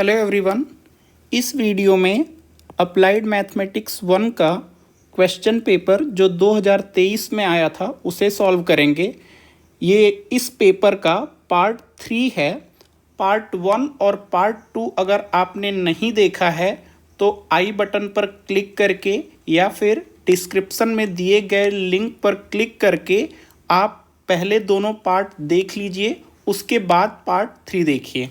Hello everyone. इस video में applied mathematics 1 का क्वेश्चन पेपर जो 2023 में आया था उसे सॉल्व करेंगे। ये इस पेपर का पार्ट 3 है। पार्ट 1 और पार्ट 2 अगर आपने नहीं देखा है तो आई बटन पर क्लिक करके या फिर डिस्क्रिप्शन में दिए गए लिंक पर क्लिक करके आप पहले दोनों पार्ट देख लीजिए, उसके बाद पार्ट 3 देखिए।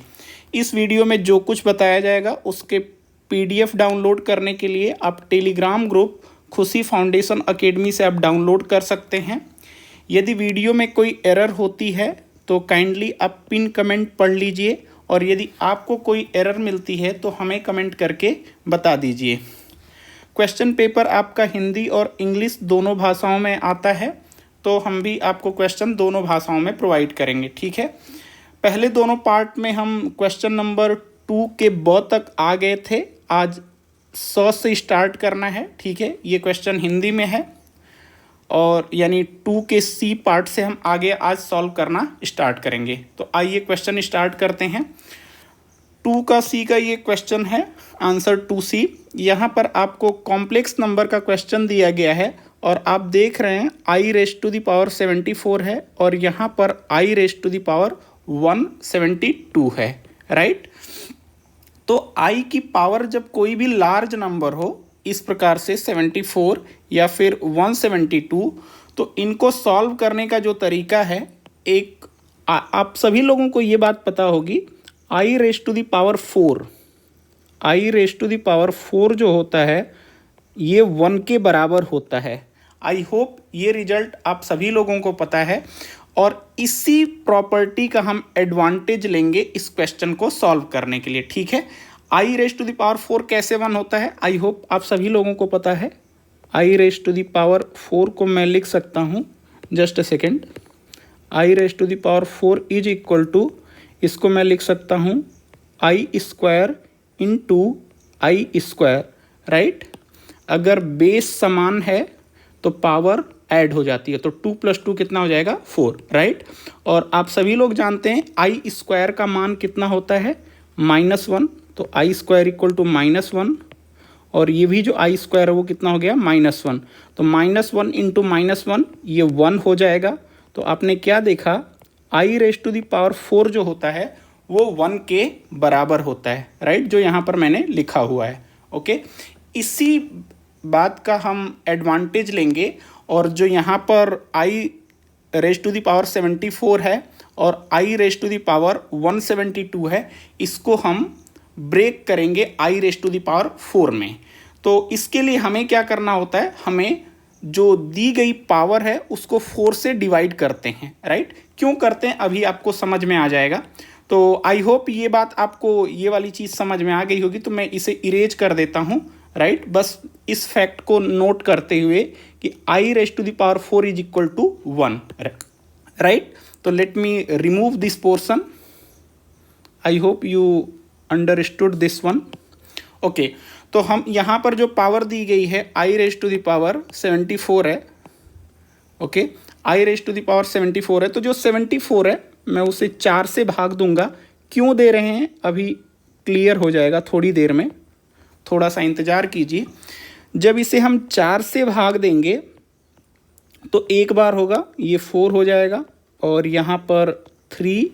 इस वीडियो में जो कुछ बताया जाएगा उसके पीडीएफ डाउनलोड करने के लिए आप टेलीग्राम ग्रुप खुशी फाउंडेशन एकेडमी से आप डाउनलोड कर सकते हैं। यदि वीडियो में कोई एरर होती है तो काइंडली आप पिन कमेंट पढ़ लीजिए, और यदि आपको कोई एरर मिलती है तो हमें कमेंट करके बता दीजिए। क्वेश्चन पेपर आपका हिंदी और इंग्लिश दोनों भाषाओं में आता है, तो हम भी आपको क्वेश्चन दोनों भाषाओं में प्रोवाइड करेंगे, ठीक है। पहले दोनों पार्ट में हम क्वेश्चन नंबर 2 के ब तक आ गए थे। आज 100 से स्टार्ट करना है, ठीक है। ये क्वेश्चन हिंदी में है और यानी 2 के सी पार्ट से हम आगे आज सॉल्व करना स्टार्ट करेंगे। तो आइए क्वेश्चन स्टार्ट करते हैं। 2 का सी का ये क्वेश्चन है, आंसर 2C। यहाँ पर आपको कॉम्प्लेक्स नंबर का क्वेश्चन दिया गया है और आप देख रहे हैं i⁻⁴ है और यहाँ पर i⁻172 है, राइट। तो i की पावर जब कोई भी लार्ज नंबर हो इस प्रकार से 74 या फिर 172, तो इनको सॉल्व करने का जो तरीका है, एक आप सभी लोगों को ये बात पता होगी, i⁻⁴ जो होता है ये 1 के बराबर होता है। आई होप ये रिजल्ट आप सभी लोगों को पता है और इसी प्रॉपर्टी का हम एडवांटेज लेंगे इस क्वेश्चन को सॉल्व करने के लिए, ठीक है। i⁻⁴ कैसे 1 होता है, आई होप आप सभी लोगों को पता है। i⁻⁴ को मैं लिख सकता हूँ, just a second. i⁻⁴ is equal to, इसको मैं लिख सकता हूँ i² इंटू i², राइट। अगर बेस समान है तो पावर ऐड हो जाती है, तो 2 + 2 कितना हो जाएगा 4, राइट। और आप सभी लोग जानते हैं i² का मान कितना होता है -1, तो i² = -1, और ये भी जो i² है वो कितना हो गया -1, तो -1 इंटू -1 ये 1 हो जाएगा। तो आपने क्या देखा, i⁻⁴ जो होता है वो 1 के बराबर होता है, राइट, जो यहाँ पर मैंने लिखा हुआ है, ओके। इसी बात का हम एडवांटेज लेंगे और जो यहाँ पर i⁻⁴ है और i⁻172 है, इसको हम ब्रेक करेंगे i⁻⁴ में। तो इसके लिए हमें क्या करना होता है, हमें जो दी गई पावर है उसको 4 से डिवाइड करते हैं, राइट। क्यों करते हैं अभी आपको समझ में आ जाएगा। तो आई होप ये बात आपको, ये वाली चीज़ समझ में आ गई होगी, तो मैं इसे इरेज कर देता हूँ, राइट। बस इस फैक्ट को नोट करते हुए कि i⁻⁴ is equal to 1, right. तो let me remove this portion. I hope you understood this one, okay. तो हम यहाँ पर जो पावर दी गई है i⁻⁴ है, ओके। i⁻⁴ है, तो जो 74 है मैं उसे 4 से भाग दूंगा। क्यों दे रहे हैं अभी क्लियर हो जाएगा थोड़ी देर में, थोड़ा सा इंतज़ार कीजिए। जब इसे हम 4 से भाग देंगे तो एक बार होगा, ये 4 हो जाएगा और यहाँ पर 3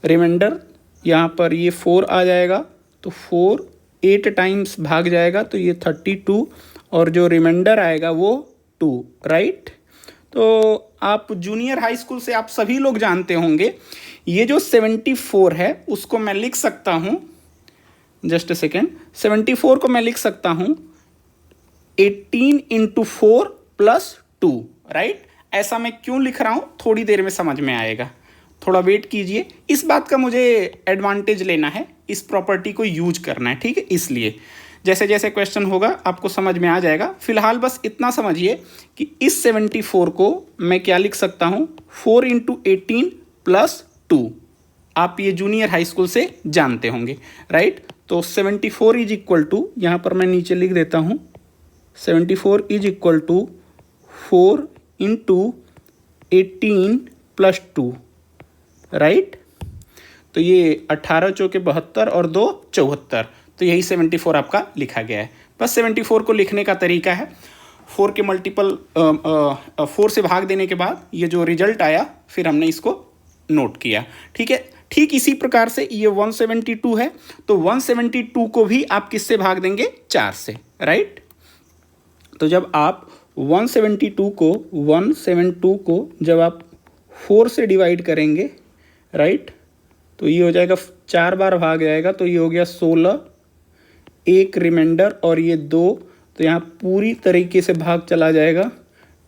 रिमाइंडर, यहाँ पर ये 4 आ जाएगा, तो 4 8 टाइम्स भाग जाएगा, तो ये 32, और जो रिमाइंडर आएगा वो 2, राइट। तो आप जूनियर हाई स्कूल से आप सभी लोग जानते होंगे, ये जो 74 है उसको मैं लिख सकता हूँ, जस्ट अ सेकेंड, 74 को मैं लिख सकता हूँ 18 × 4 + 2, राइट। ऐसा मैं क्यों लिख रहा हूँ थोड़ी देर में समझ में आएगा, थोड़ा वेट कीजिए। इस बात का मुझे एडवांटेज लेना है, इस प्रॉपर्टी को यूज करना है, ठीक है। इसलिए जैसे जैसे क्वेश्चन होगा आपको समझ में आ जाएगा। फिलहाल बस इतना समझिए कि इस 74 को मैं क्या लिख सकता हूँ, 4 × 18 + 2। आप ये जूनियर हाई स्कूल से जानते होंगे, राइट। तो 74 इज इक्वल टू, यहाँ पर मैं नीचे लिख देता हूँ, 74 इज इक्वल टू 4 × 18 + 2, राइट। तो ये 18 चौके 72 और 2 74, तो यही 74 आपका लिखा गया है। बस 74 को लिखने का तरीका है 4 के मल्टीपल 4 से भाग देने के बाद ये जो रिजल्ट आया फिर हमने इसको नोट किया। ठीक है, ठीक इसी प्रकार से ये 172 है, तो 172 को भी आप किससे भाग देंगे? 4 से, राइट। तो जब आप 172 को जब आप 4 से डिवाइड करेंगे, राइट, तो ये हो जाएगा 4 बार भाग जाएगा, तो ये हो गया 16, एक रिमाइंडर और ये 2, तो यहाँ पूरी तरीके से भाग चला जाएगा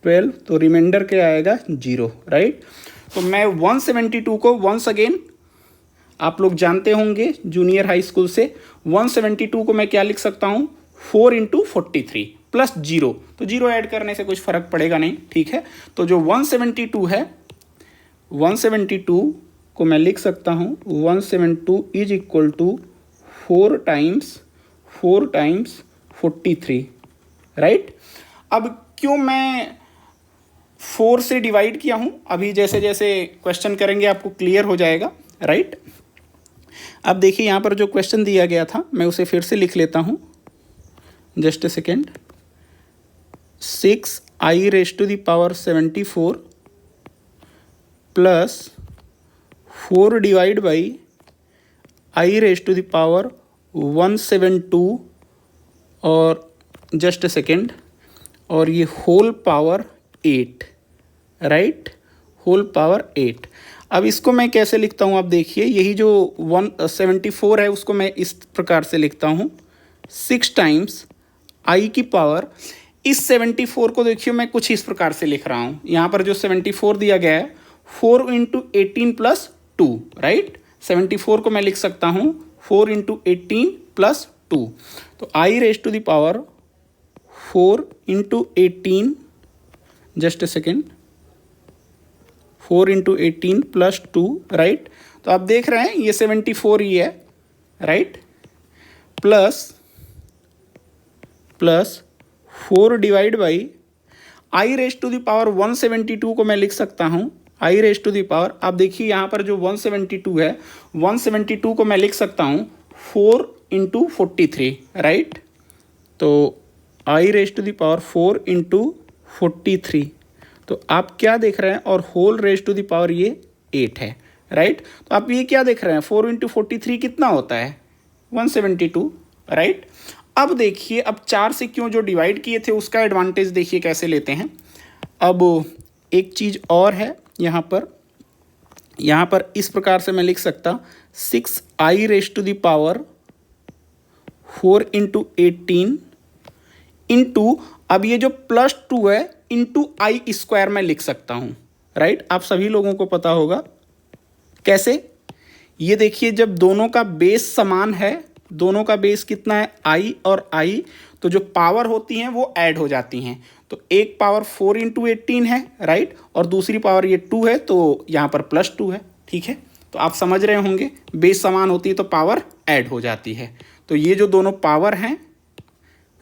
12, तो रिमाइंडर क्या आएगा? 0, राइट। तो मैं 172 को वंस अगेन, आप लोग जानते होंगे जूनियर हाई स्कूल से, 172 को मैं क्या लिख सकता हूँ? 4 × 43 प्लस 0, तो 0 ऐड करने से कुछ फर्क पड़ेगा नहीं, ठीक है। तो जो 172 है, 172 को मैं लिख सकता हूँ 172 is equal to 4 times 43, right. अब क्यों मैं 4 से डिवाइड किया हूँ, अभी जैसे जैसे क्वेश्चन करेंगे आपको क्लियर हो जाएगा, राइट। अब देखिए यहाँ पर जो क्वेश्चन दिया गया था मैं उसे फिर से लिख लेता हूँ, just a second. 6i⁻74 plus 4 divide by i⁻172 और जस्ट अ सेकेंड, और ये whole power 8, right, whole power 8। अब इसको मैं कैसे लिखता हूँ आप देखिए, यही जो 174 है उसको मैं इस प्रकार से लिखता हूँ 6 टाइम्स i की पावर, इस 74 को देखिए मैं कुछ इस प्रकार से लिख रहा हूँ, यहाँ पर जो 74 दिया गया है 4 × 18 + 2, राइट। 74 को मैं लिख सकता हूँ 4 × 18 + 2, तो i⁻4 × 18, just a second, 4 × 18 + 2, right. तो आप देख रहे हैं ये 74 ही है, right, plus 4 divide by i⁻172 को मैं लिख सकता हूँ i⁻, आप देखिए यहाँ पर जो 172 है, 172 को मैं लिख सकता हूँ 4 × 43, राइट। तो i⁻4 × 43, तो आप क्या देख रहे हैं, और whole raise to the power ये 8 है, राइट। तो आप ये क्या देख रहे हैं, 4 × 43 कितना होता है? 172, राइट। अब देखिए, अब 4 से क्यों जो डिवाइड किए थे उसका एडवांटेज देखिए कैसे लेते हैं। अब एक चीज़ और है यहाँ पर इस प्रकार से मैं लिख सकता 6i⁻4 × 18 इंटू, अब ये जो +2 है इंटू i² मैं लिख सकता हूँ, राइट। आप सभी लोगों को पता होगा कैसे, ये देखिए जब दोनों का बेस समान है, दोनों का बेस कितना है? i और i, तो जो पावर होती हैं वो ऐड हो जाती हैं, तो एक पावर 4 × 18 है, राइट, और दूसरी पावर ये 2 है, तो यहाँ पर +2 है, ठीक है। तो आप समझ रहे होंगे बेस समान होती है तो पावर ऐड हो जाती है, तो ये जो दोनों पावर हैं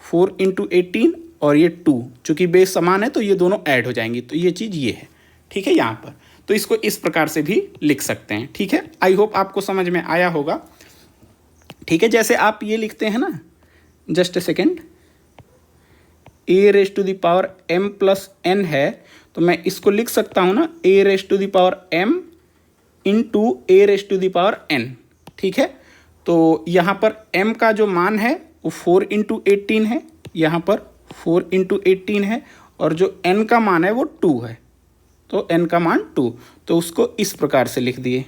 4 × 18 और ये 2, चूँकि बेस समान है तो ये दोनों ऐड हो जाएंगी, तो ये चीज़ ये है, ठीक है यहाँ पर। तो इसको इस प्रकार से भी लिख सकते हैं, ठीक है। आई होप आपको समझ में आया होगा, ठीक है। जैसे आप ये लिखते हैं ना, just a second, a⁻m + n है, तो मैं इसको लिख सकता हूँ ना a⁻m × a⁻n, ठीक है। तो यहाँ पर m का जो मान है वो 4 × 18 है, यहाँ पर 4 × 18 है, और जो n का मान है वो 2 है, तो n का मान 2, तो उसको इस प्रकार से लिख दिए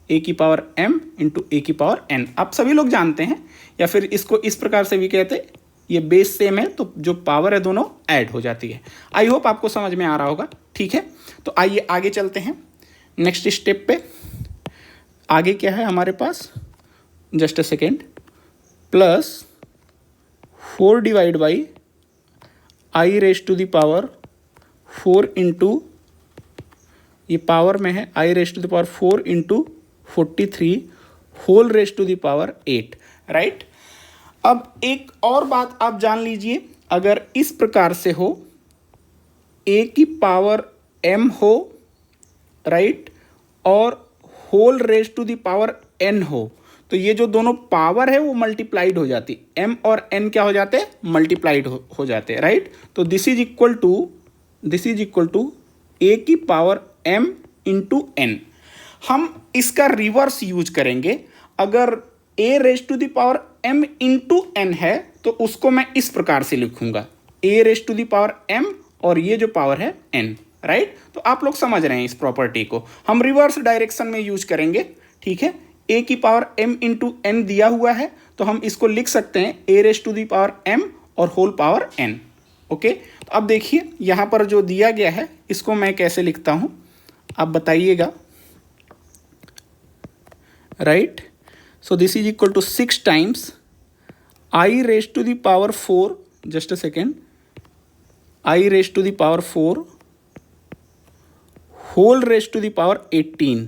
a⁻m × a⁻n। आप सभी लोग जानते हैं, या फिर इसको इस प्रकार से भी कहते हैं, ये बेस सेम है तो जो पावर है दोनों ऐड हो जाती है। आई होप आपको समझ में आ रहा होगा, ठीक है। तो आइए आगे चलते हैं नेक्स्ट स्टेप पे। आगे क्या है हमारे पास, just a second, +4 divide by i⁻4 × ये पावर में है i⁻4 × 43 whole raise to the power 8, right. अब एक और बात आप जान लीजिए, अगर इस प्रकार से हो, a की पावर m हो, राइट, और whole raise to the power n हो तो ये जो दोनों पावर है वो मल्टीप्लाइड हो जाती, m और n क्या हो जाते हैं, मल्टीप्लाइड हो जाते हैं, राइट। तो this is equal to a की पावर m इंटू n। हम इसका रिवर्स यूज करेंगे। अगर a raise to the power m into n है तो उसको मैं इस प्रकार से लिखूंगा, a raise to the power m और ये जो पावर है n, राइट। तो आप लोग समझ रहे हैं इस प्रॉपर्टी को, हम रिवर्स डायरेक्शन में यूज करेंगे, ठीक है। a की पावर m इंटू n दिया हुआ है तो हम इसको लिख सकते हैं a raise to the power m और होल पावर n, ओके। तो अब देखिए यहाँ पर जो दिया गया है इसको मैं कैसे लिखता हूँ आप बताइएगा, right. So this is equal to 6 times i raise to the power 4, just a second, i raise to the power 4 whole raise to the power 18।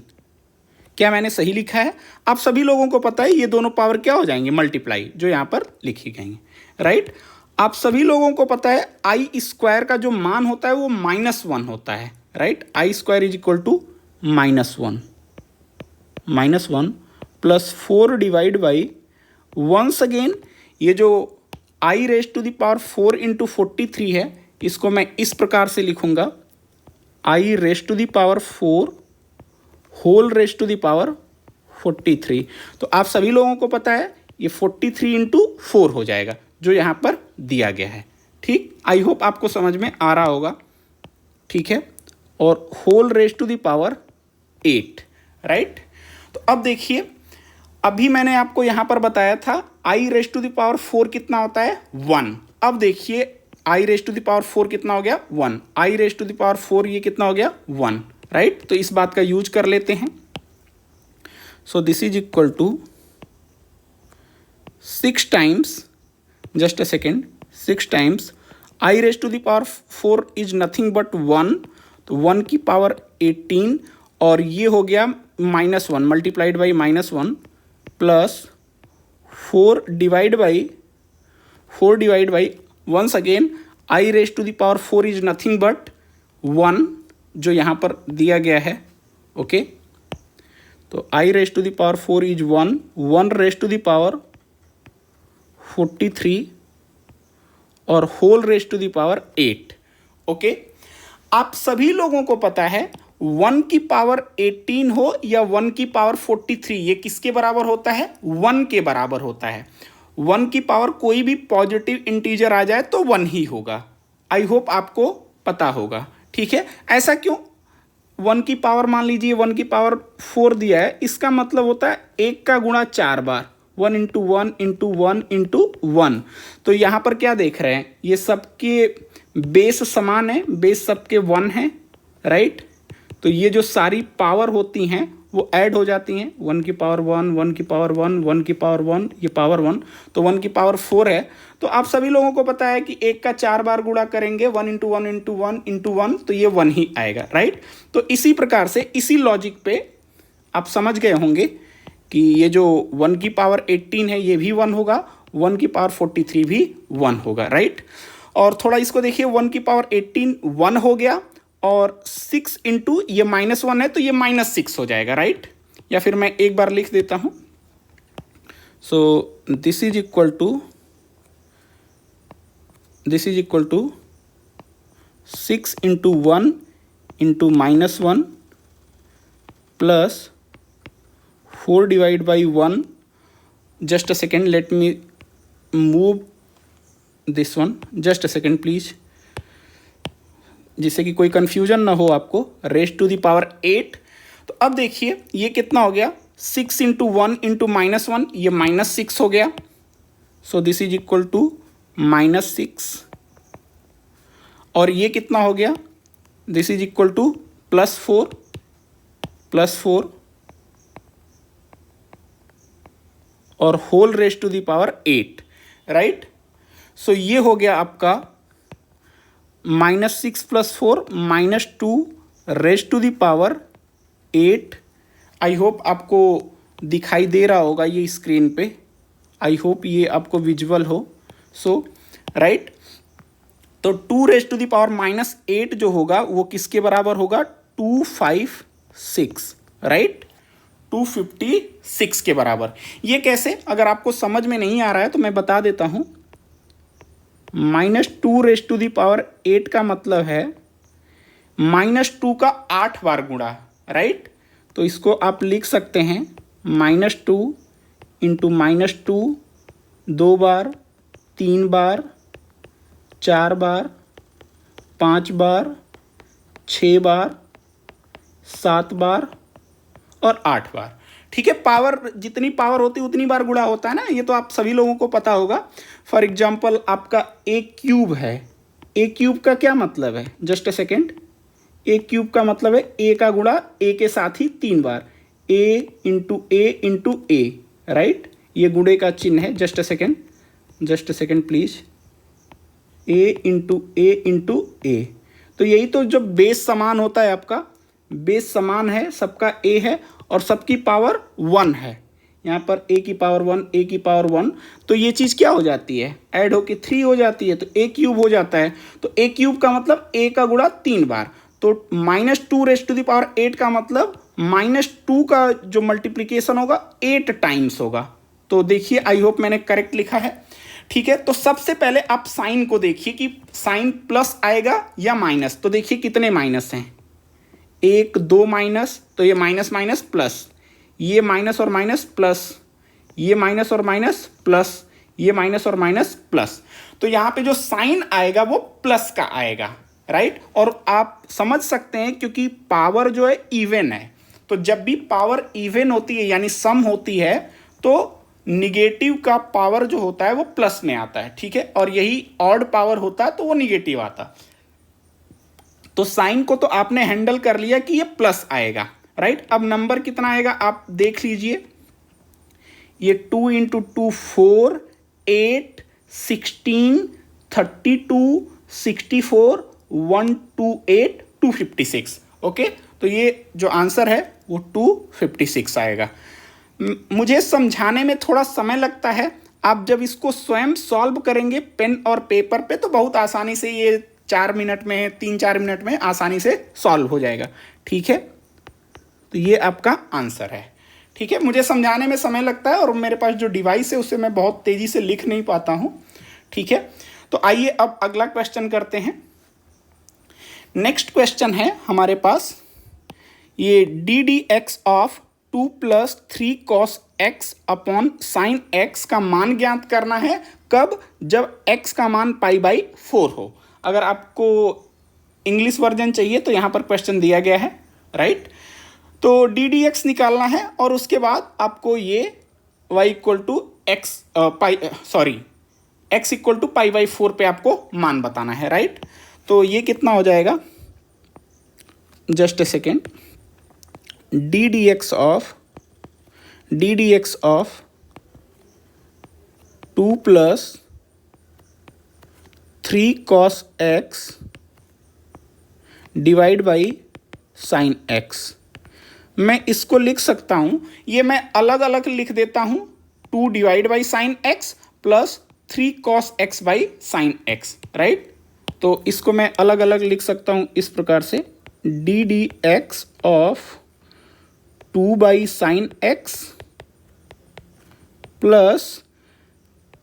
क्या मैंने सही लिखा है? आप सभी लोगों को पता है ये दोनों पावर क्या हो जाएंगे, मल्टीप्लाई, जो यहाँ पर लिखी गई हैं, राइट। आप सभी लोगों को पता है आई स्क्वायर का जो मान होता है वो -1 होता है, right. I square is equal to -1 plus 4 divide by, once again ये जो i raise to the power 4 into 43 है इसको मैं इस प्रकार से लिखूंगा, i raise to the power 4 whole raise to the power 43। तो आप सभी लोगों को पता है ये 43 इंटू 4 हो जाएगा जो यहाँ पर दिया गया है, ठीक। आई होप आपको समझ में आ रहा होगा, ठीक है। और whole raise to the power 8, right. तो अब देखिए अभी मैंने आपको यहाँ पर बताया था आई रेज टू द पावर 4 कितना होता है, 1। अब देखिए आई रेज टू द पावर 4 कितना हो गया, 1। आई रेज टू द पावर 4 ये कितना हो गया, 1, राइट। तो इस बात का यूज कर लेते हैं। So this is equal to 6 times, just a second, 6 times I raise to the power 4 is nothing but 1, तो 1 की पावर 18 और ये हो गया -1 multiplied by -1 plus 4 divide by once again i raise to the power 4 is nothing but 1 जो यहाँ पर दिया गया है, ओके। तो i raise to the power 4 is 1 raise to the power 43 और whole raise to the power 8, okay. आप सभी लोगों को पता है 1 की पावर 18 हो या 1 की पावर 43 ये किसके बराबर होता है, 1 के बराबर होता है। 1 की पावर कोई भी पॉजिटिव इंटीजर आ जाए तो 1 ही होगा, आई होप आपको पता होगा, ठीक है। ऐसा क्यों, 1 की पावर मान लीजिए 1 की पावर 4 दिया है, इसका मतलब होता है 1 का गुणा 4 बार, 1 इंटू 1 इंटू 1 इंटू 1। तो यहाँ पर क्या देख रहे हैं, ये सबके बेस समान है, बेस सबके 1 है, राइट। तो ये जो सारी पावर होती हैं वो ऐड हो जाती हैं, 1 की पावर 1, 1 की पावर 1, 1 की पावर 1, ये पावर 1, तो 1 की पावर 4 है। तो आप सभी लोगों को पता है कि 1 का 4 बार गुणा करेंगे, 1 इंटू 1 इंटू 1 इंटू 1, तो ये 1 ही आएगा, राइट। तो इसी प्रकार से इसी लॉजिक पे आप समझ गए होंगे कि ये जो 1 की पावर 18 है ये भी 1 होगा, 1 की पावर 43 भी 1 होगा, राइट। और थोड़ा इसको देखिए, 1 की पावर 18 1 हो गया और 6 इंटू ये -1 है तो ये -6 हो जाएगा, राइट। या फिर मैं एक बार लिख देता हूँ। So this is equal to 6 into 1 into -1 plus 4 divide by 1, just a second, let me move this one, just a second please, जिससे कि कोई कंफ्यूजन ना हो आपको। रेज टू द पावर 8, तो अब देखिए ये कितना हो गया, 6 इंटू 1 इंटू -1, ये -6 हो गया। So this is equal to -6 और ये कितना हो गया, दिस इज इक्वल टू +4 और whole raise to the power 8, right. So ये हो गया आपका -6 + 4 -2 raise to the power 8। I hope आपको दिखाई दे रहा होगा ये स्क्रीन पे, आई होप ये आपको विजुअल हो। सो राइट, तो 2 रेज टू द पावर -8 जो होगा वो किसके बराबर होगा, 256, राइट। 256 के बराबर। ये कैसे, अगर आपको समझ में नहीं आ रहा है तो मैं बता देता हूँ। -2⁸ का मतलब है -2 का 8 बार गुणा, राइट। तो इसको आप लिख सकते हैं -2 इंटू -2, 2 बार, 3 बार, 4 बार, 5 बार, 6 बार, 7 बार और 8 बार। ठीक है, पावर जितनी पावर होती है उतनी बार गुणा होता है ना, ये तो आप सभी लोगों को पता होगा। फॉर एग्जाम्पल आपका ए क्यूब है, ए क्यूब का क्या मतलब है, just a second. A cube का मतलब है ए का गुणा ए के साथ ही 3 बार, ए इंटू ए, राइट। ये गुणे का चिन्ह है, just a second please. A into A, तो यही तो जो बेस समान होता है, आपका बेस समान है, सबका ए है और सबकी पावर 1 है। यहाँ पर ए की पावर 1, ए की पावर 1, तो ये चीज़ क्या हो जाती है, ऐड होके 3 हो जाती है, तो ए क्यूब हो जाता है। तो ए क्यूब का मतलब ए का गुणा 3 बार, तो -2⁸ का मतलब -2 का जो मल्टीप्लिकेशन होगा 8 टाइम्स होगा। तो देखिए, आई होप मैंने करेक्ट लिखा है। ठीक है, तो सबसे पहले आप साइन को देखिए कि साइन प्लस आएगा या माइनस। तो देखिए कितने माइनस हैं, 1 2 माइनस, तो ये माइनस माइनस प्लस, ये माइनस और माइनस प्लस, ये माइनस और माइनस प्लस, ये माइनस और माइनस प्लस। तो यहाँ पे जो साइन आएगा वो प्लस का आएगा, राइट। और आप समझ सकते हैं क्योंकि पावर जो है इवन है, तो जब भी पावर इवन होती है यानी सम होती है तो निगेटिव का पावर जो होता है वो प्लस में आता है। ठीक है, और यही ऑड पावर होता है तो वो निगेटिव आता। तो साइन को तो आपने हैंडल कर लिया कि ये प्लस आएगा, राइट। अब नंबर कितना आएगा आप देख लीजिए, ये 2 इंटू 2 4, 8, 16, 32, 64, 128, 256। ओके, तो ये जो आंसर है वो 256 आएगा। मुझे समझाने में थोड़ा समय लगता है, आप जब इसको स्वयं सॉल्व करेंगे पेन और पेपर पे तो बहुत आसानी से ये 4 मिनट में, 3-4 मिनट में आसानी से सॉल्व हो जाएगा। ठीक है, तो ये आपका आंसर है। ठीक है, मुझे समझाने में समय लगता है और मेरे पास जो डिवाइस है उससे मैं बहुत तेज़ी से लिख नहीं पाता हूँ। ठीक है, तो आइए अब अगला क्वेश्चन करते हैं। नेक्स्ट क्वेश्चन है हमारे पास, ये ddx of 2 + 3 cos x upon sine x का मान ज्ञात करना है। कब, जब x का मान π/4 हो। अगर आपको इंग्लिश वर्जन चाहिए तो यहाँ पर क्वेश्चन दिया गया है, राइट। तो ddx निकालना है और उसके बाद आपको ये y = x = π/4 पे आपको मान बताना है, राइट। तो ये कितना हो जाएगा, just a second, ddx of 2 + 3 cos x divide by sine x। मैं इसको लिख सकता हूँ, ये मैं अलग अलग लिख देता हूँ, 2 divide by sine x plus 3 cos x by sine x, right. तो इसको मैं अलग अलग लिख सकता हूँ इस प्रकार से, ddx of 2 by sine x plus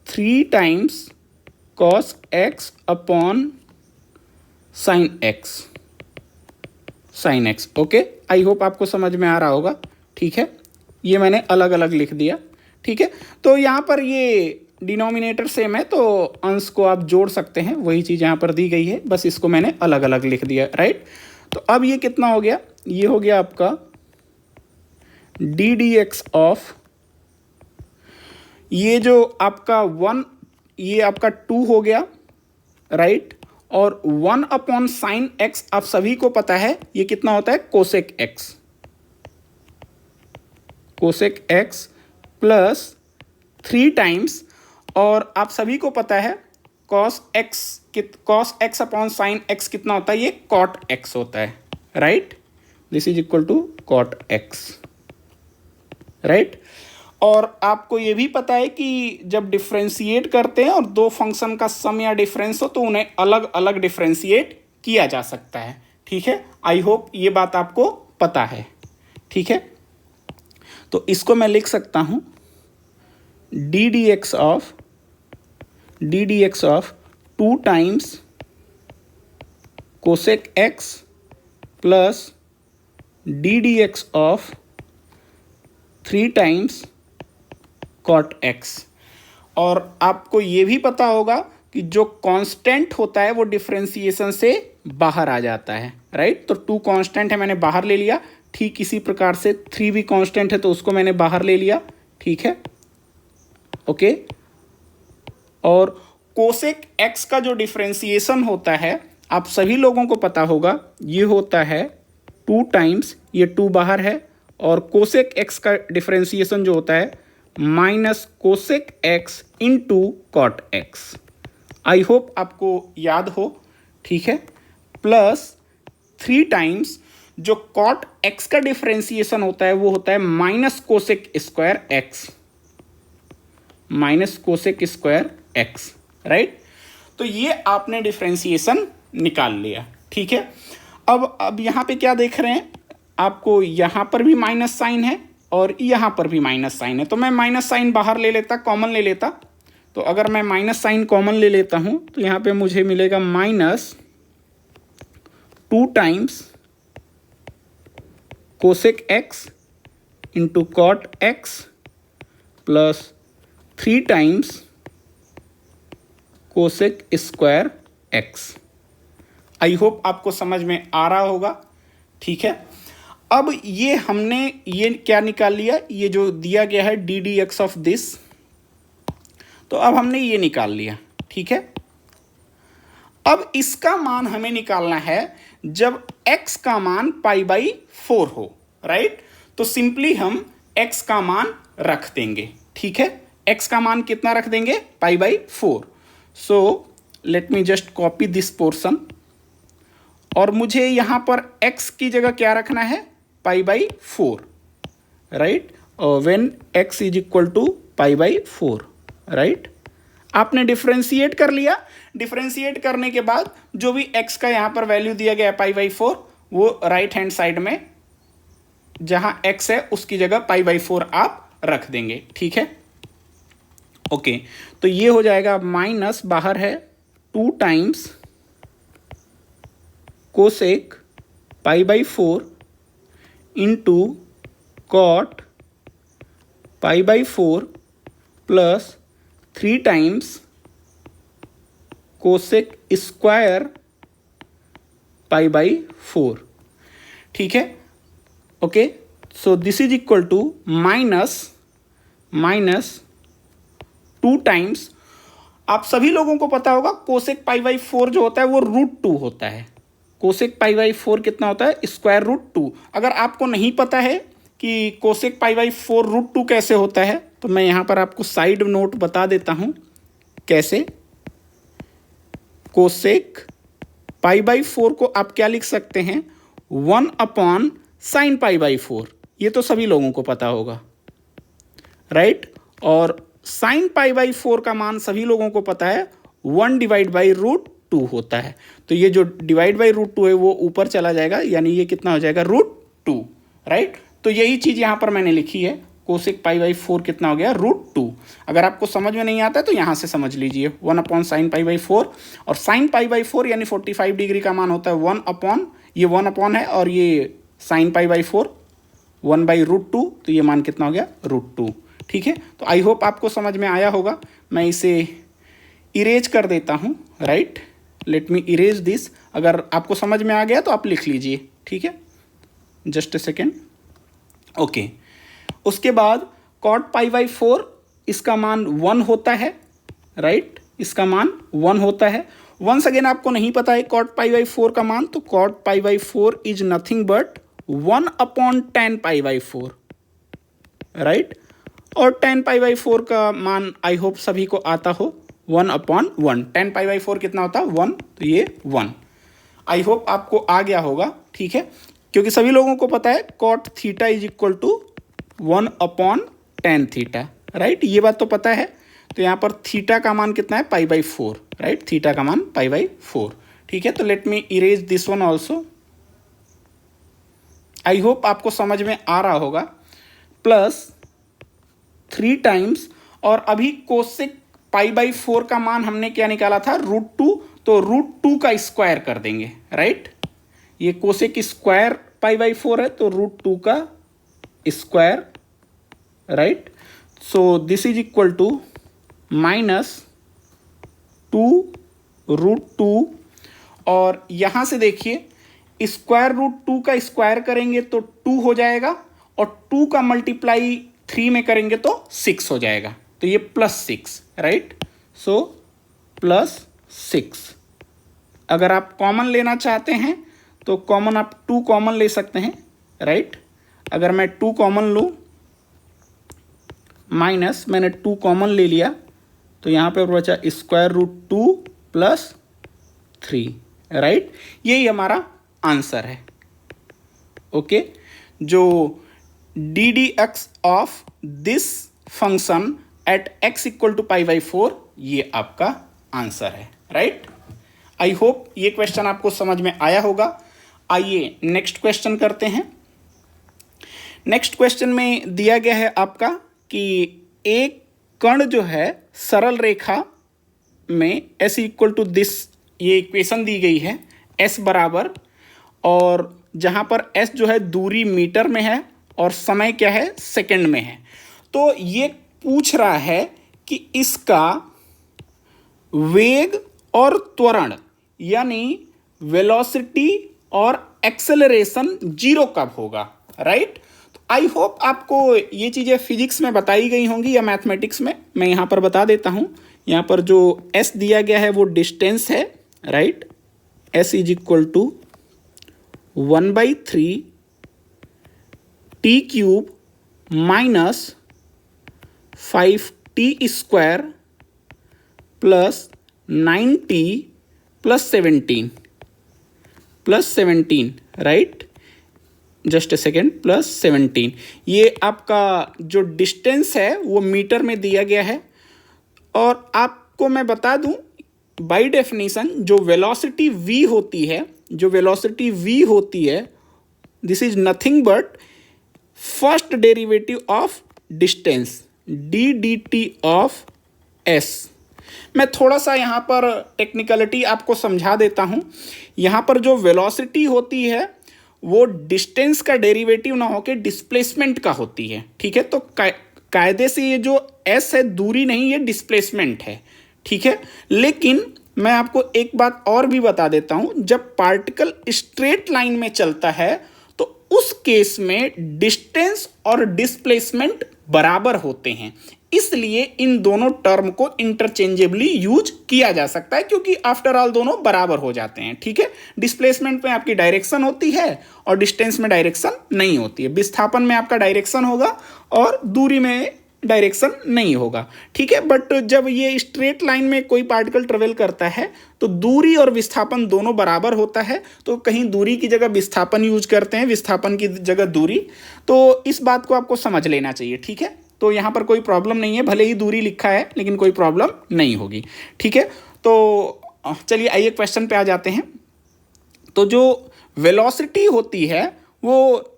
3 times cos x upon sine x। Okay, I hope आपको समझ में आ रहा होगा। ठीक है, ये मैंने अलग अलग लिख दिया। ठीक है, तो यहाँ पर ये डिनोमिनेटर सेम है तो अंश को आप जोड़ सकते हैं, वही चीज़ यहाँ पर दी गई है, बस इसको मैंने अलग अलग लिख दिया, राइट। तो अब ये कितना हो गया, ये हो गया आपका ddx ऑफ, ये जो आपका 1, ये आपका 2 हो गया, राइट। और 1 अपॉन साइन x आप सभी को पता है ये कितना होता है, कोसेक x प्लस 3 टाइम्स, और आप सभी को पता है cos x upon sine x कितना होता है, ये cot x होता है, right. This is equal to cot x, right. और आपको ये भी पता है कि जब डिफ्रेंशिएट करते हैं और 2 फंक्शन का सम या डिफरेंस हो तो उन्हें अलग अलग डिफ्रेंशिएट किया जा सकता है। ठीक है, आई होप ये बात आपको पता है। ठीक है, तो इसको मैं लिख सकता हूँ D D X of 2 times cosec X plus D D X of 3 times cot X. और आपको ये भी पता होगा कि जो कांस्टेंट होता है वो डिफरेंशिएशन से बाहर आ जाता है, राइट। तो 2 कांस्टेंट है, मैंने बाहर ले लिया। ठीक इसी प्रकार से 3 भी कांस्टेंट है, तो उसको मैंने बाहर ले लिया, ठीक है, ओके। और कोसेक एक्स का जो डिफरेंशिएशन होता है आप सभी लोगों को पता होगा, ये होता है 2 टाइम्स, ये 2 बाहर है, और कोसेक एक्स का डिफरेंशिएशन जो होता है minus cosec X into cot X. I hope आपको याद हो, ठीक है। प्लस 3 टाइम्स जो कॉट एक्स का डिफरेंशिएशन होता है वो होता है minus cosec square X, minus cosec square X, right. तो ये आपने डिफरेंशिएशन निकाल लिया, ठीक है। अब यहाँ पे क्या देख रहे हैं, आपको यहाँ पर भी माइनस साइन है और यहाँ पर भी माइनस साइन है। तो मैं माइनस साइन बाहर ले लेता, कॉमन ले लेता। तो अगर मैं माइनस साइन कॉमन ले लेता हूँ तो यहाँ पे मुझे मिलेगा minus 2 times cosec X into cot X plus 3 times cosec square X. I hope आपको समझ में आ रहा होगा, ठीक है। अब ये हमने ये क्या निकाल लिया, ये जो दिया गया है D D X of this, तो अब हमने ये निकाल लिया, ठीक है। अब इसका मान हमें निकालना है जब x का मान π/4 हो, राइट। तो सिंपली हम x का मान रख देंगे, ठीक है। x का मान कितना रख देंगे, π/4। So let me just copy this portion, और मुझे यहां पर x की जगह क्या रखना है, π/4, right. When x is equal to π/4, right. आपने डिफरेंशिएट कर लिया। डिफरेंशिएट करने के बाद जो भी x का यहाँ पर वैल्यू दिया गया है π/4, वो राइट हैंड साइड में जहाँ x है उसकी जगह π/4 आप रख देंगे, ठीक है, ओके। तो ये हो जाएगा माइनस, बाहर है 2 times cosec π/4 into cot π/4 plus 3 times cosec square π/4, ठीक है, okay. So this is equal to minus 2 times, आप सभी लोगों को पता होगा कोसेक π/4 जो होता है वो √2 होता है। कोसेक π/4 कितना होता है, √2। अगर आपको नहीं पता है कि कोसेक π/4 √2 कैसे होता है, तो मैं यहाँ पर आपको साइड नोट बता देता हूँ कैसे। कोसेक π/4 को आप क्या लिख सकते हैं, 1/sin π/4, ये तो सभी लोगों को पता होगा, राइट। और sin π/4 का मान सभी लोगों को पता है 1/√2 होता है। तो ये जो /√2 है वो ऊपर चला जाएगा, यानी ये कितना हो जाएगा, √2, राइट। तो यही चीज़ यहाँ पर मैंने लिखी है, कोसेक π/4 कितना हो गया, √2। अगर आपको समझ में नहीं आता है तो यहाँ से समझ लीजिए, 1/sin π/4, और sin π/4 यानी 45 डिग्री का मान होता है 1/, ये 1/ है, और ये sin π/4 1/√2, तो ये मान कितना हो गया, √2, ठीक है। तो आई होप आपको समझ में आया होगा। मैं इसे इरेज कर देता हूँ, right. Let me erase this. अगर आपको समझ में आ गया तो आप लिख लीजिए, ठीक है, जस्ट ए सेकेंड, ओके। उसके बाद कॉट π/4 इसका मान 1 होता है, राइट, इसका मान 1 होता है। वंस अगेन आपको नहीं पता है कॉट π/4 का मान, तो cot π/4 is nothing but 1/tan π/4, right. और tan π/4 का मान आई होप सभी को आता हो, 1/1। tan π/4 कितना होता है, 1, तो ये 1। आई होप आपको आ गया होगा, ठीक है, क्योंकि सभी लोगों को पता है cot theta is equal to 1/tan theta, right, ये बात तो पता है। तो यहाँ पर थीटा का मान कितना है, π/4, राइट, थीटा का मान π/4, ठीक है। तो let me erase this one also. I hope आपको समझ में आ रहा होगा। प्लस 3 टाइम्स, और अभी कोसेक π/4 का मान हमने क्या निकाला था, √2, तो √2 का स्क्वायर कर देंगे, राइट। ये कोसेक स्क्वायर π/4 है, तो √2 का square, right. So this is equal to -2√2, और यहां से देखिए स्क्वायर रूट 2 का स्क्वायर करेंगे तो 2 हो जाएगा, और 2 का मल्टीप्लाई 3 में करेंगे तो 6 हो जाएगा, तो ये +6, राइट। सो +6। अगर आप कॉमन लेना चाहते हैं तो कॉमन आप 2 कॉमन ले सकते हैं, राइट। अगर मैं 2 कॉमन लूँ, माइनस मैंने 2 कॉमन ले लिया, तो यहाँ पे बचा √2 + 3, राइट। यही हमारा आंसर है, ओके। जो ddx of this function at x = π/4, ये आपका आंसर है, राइट। आई होप ये क्वेश्चन आपको समझ में आया होगा। आइए नेक्स्ट क्वेश्चन करते हैं। नेक्स्ट क्वेश्चन में दिया गया है आपका कि एक कण जो है सरल रेखा में s = दिस, ये इक्वेशन दी गई है, s बराबर, और जहाँ पर s जो है दूरी मीटर में है और समय क्या है, सेकंड में है। तो ये पूछ रहा है कि इसका वेग और त्वरण यानी वेलोसिटी और एक्सेलरेशन 0 कब होगा, राइट। तो आई होप आपको ये चीज़ें फिजिक्स में बताई गई होंगी या मैथमेटिक्स में। मैं यहाँ पर बता देता हूँ। यहाँ पर जो s दिया गया है वो डिस्टेंस है, right. s = 1/3 t³ - 5t² + 9t + 17, right. Just a second, +17। ये आपका जो डिस्टेंस है वो मीटर में दिया गया है। और आपको मैं बता दूं, बाय डेफिनेशन जो वेलोसिटी v होती है, this is nothing but first derivative of distance d/dt of s। मैं थोड़ा सा यहाँ पर टेक्निकलिटी आपको समझा देता हूँ। यहाँ पर जो वेलोसिटी होती है वो डिस्टेंस का डेरिवेटिव ना होकर डिस्प्लेसमेंट का होती है, ठीक है। तो कायदे से ये जो s है दूरी नहीं, ये डिस्प्लेसमेंट है, ठीक है। लेकिन मैं आपको एक बात और भी बता देता हूँ, जब पार्टिकल स्ट्रेट लाइन में चलता है तो उस केस में डिस्टेंस और डिस्प्लेसमेंट बराबर होते हैं। इसलिए इन दोनों टर्म को इंटरचेंजेबली यूज किया जा सकता है, क्योंकि आफ्टर ऑल दोनों बराबर हो जाते हैं, ठीक है। डिस्प्लेसमेंट में आपकी डायरेक्शन होती है और डिस्टेंस में डायरेक्शन नहीं होती है। विस्थापन में आपका डायरेक्शन होगा और दूरी में डायरेक्शन नहीं होगा, ठीक है। बट जब ये स्ट्रेट लाइन में कोई पार्टिकल ट्रेवल करता है तो दूरी और विस्थापन दोनों बराबर होता है। तो कहीं दूरी की जगह विस्थापन यूज करते हैं, विस्थापन की जगह दूरी। तो इस बात को आपको समझ लेना चाहिए, ठीक है। तो यहाँ पर कोई प्रॉब्लम नहीं है, भले ही दूरी लिखा है लेकिन कोई प्रॉब्लम नहीं होगी, ठीक है। तो चलिए आइए क्वेश्चन पे आ जाते हैं। तो जो वेलोसिटी होती है वो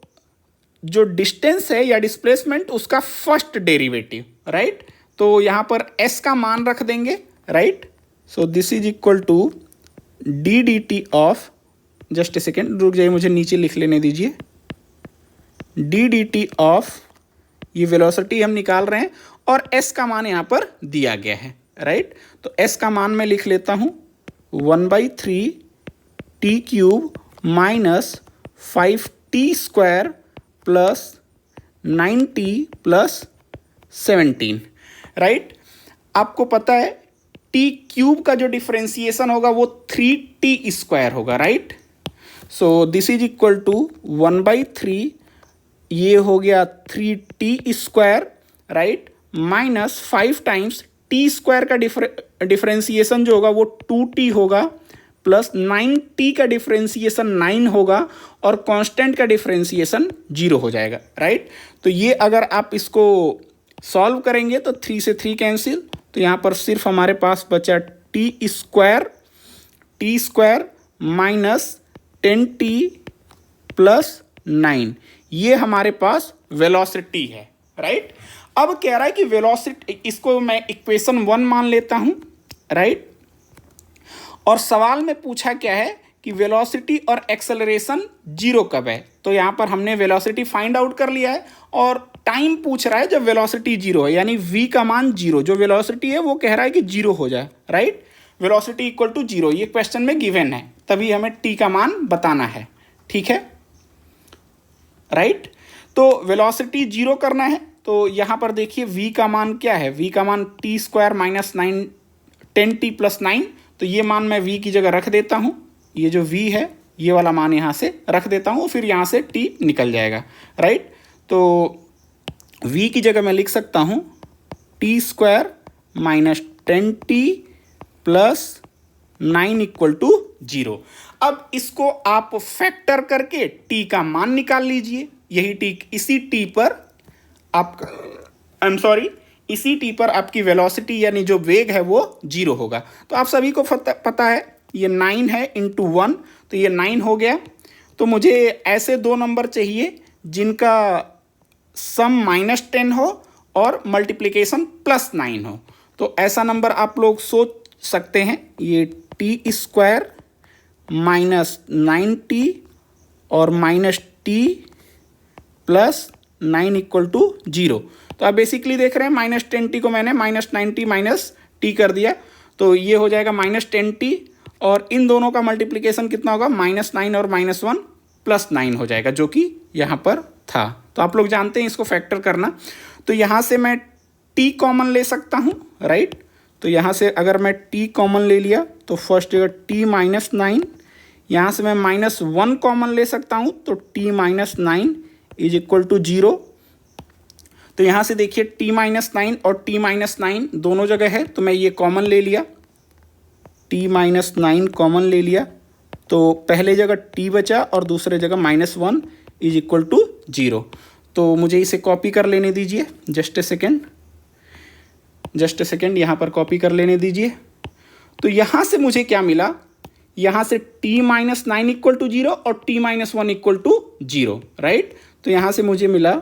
जो डिस्टेंस है या डिस्प्लेसमेंट, उसका फर्स्ट डेरिवेटिव, राइट। तो यहाँ पर s का मान रख देंगे, right. So this is equal to d/dt of, just a second रुक जाइए, मुझे नीचे लिख लेने दीजिए, d/dt ऑफ, ये वेलोसिटी हम निकाल रहे हैं और s का मान यहाँ पर दिया गया है, राइट। तो s का मान मैं लिख लेता हूँ 1/3 t³ - 5t² + 9t + 17, राइट। आपको पता है t³ का जो डिफरेंशिएशन होगा वो 3t² होगा, right. So this is equal to 1/3, ये हो गया 3t², राइट, -5 टाइम्स t² का डिफरेंशिएशन जो होगा वो 2t होगा, प्लस 9t का डिफरेंशिएशन 9 होगा और कांस्टेंट का डिफरेंशिएशन 0 हो जाएगा, राइट। तो ये अगर आप इसको सॉल्व करेंगे तो 3 से 3 कैंसिल, तो यहाँ पर सिर्फ हमारे पास बचा t² -10t + 9, ये हमारे पास वेलोसिटी है, राइट। अब कह रहा है कि वेलोसिटी, इसको मैं इक्वेशन 1 मान लेता हूं, राइट। और सवाल में पूछा क्या है कि वेलोसिटी और एक्सेलरेशन जीरो कब है। तो यहां पर हमने वेलोसिटी फाइंड आउट कर लिया है और टाइम पूछ रहा है जब वेलोसिटी जीरो है, यानी v का मान जीरो, जो वेलोसिटी है वो कह रहा है कि जीरो हो जाए, right. Velocity equal to zero, ये क्वेश्चन में गिवन है, तभी हमें t का मान बताना है, ठीक है, राइट। तो वेलोसिटी जीरो करना है, तो यहां पर देखिए v का मान क्या है, v का मान T square minus 10t plus 9। तो ये मान मैं v की जगह रख देता हूं, ये जो v है ये वाला मान यहां से रख देता हूं, फिर यहां से t निकल जाएगा, राइट। तो v की जगह मैं लिख सकता हूं T square minus 10t plus 9 equal to zero. अब इसको आप फैक्टर करके t का मान निकाल लीजिए, यही t, इसी t पर इसी t पर आपकी वेलोसिटी यानी जो वेग है वो जीरो होगा। तो आप सभी को पता है ये 9 है इंटू 1, तो ये 9 हो गया। तो मुझे ऐसे दो नंबर चाहिए जिनका सम -10 हो और मल्टीप्लिकेशन +9 हो। तो ऐसा नंबर आप लोग सोच सकते हैं, ये टी स्क्वायर माइनस 9t और minus T plus 9 equal to zero. तो आप बेसिकली देख रहे हैं -10t को मैंने -9t माइनस टी कर दिया, तो ये हो जाएगा -10t और इन दोनों का मल्टीप्लिकेशन कितना होगा, -9 और -1 प्लस 9 हो जाएगा, जो कि यहाँ पर था। तो आप लोग जानते हैं इसको फैक्टर करना। तो यहाँ से मैं t कॉमन ले सकता हूँ, राइट। तो यहाँ से अगर मैं t कॉमन ले लिया तो फर्स्ट जगह t माइनस 9, यहाँ से मैं -1 कॉमन ले सकता हूँ, तो t minus 9 is equal to zero. तो यहाँ से देखिए t माइनस 9 और t माइनस 9 दोनों जगह है, तो मैं ये कॉमन ले लिया, t माइनस 9 कॉमन ले लिया, तो पहले जगह t बचा और दूसरे जगह -1 इज इक्वल टू जीरो। तो मुझे इसे कॉपी कर लेने दीजिए, जस्ट ए सेकेंड यहाँ पर कॉपी कर लेने दीजिए। तो यहाँ से मुझे क्या मिला, यहाँ से t minus 9 equal to zero और t minus 1 equal to zero, right. तो यहाँ से मुझे मिला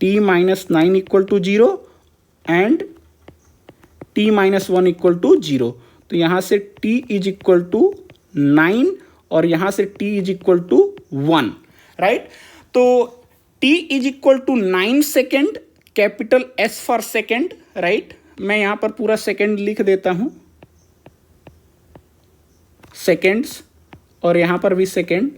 t minus 9 equal to zero and t minus 1 equal to zero. तो यहाँ से t इज इक्वल टू 9 और यहाँ से t is equal to 1, right. तो t is equal to 9 second, capital S for second, right. मैं यहाँ पर पूरा सेकेंड लिख देता हूँ, सेकेंड्स, और यहाँ पर भी सेकेंड,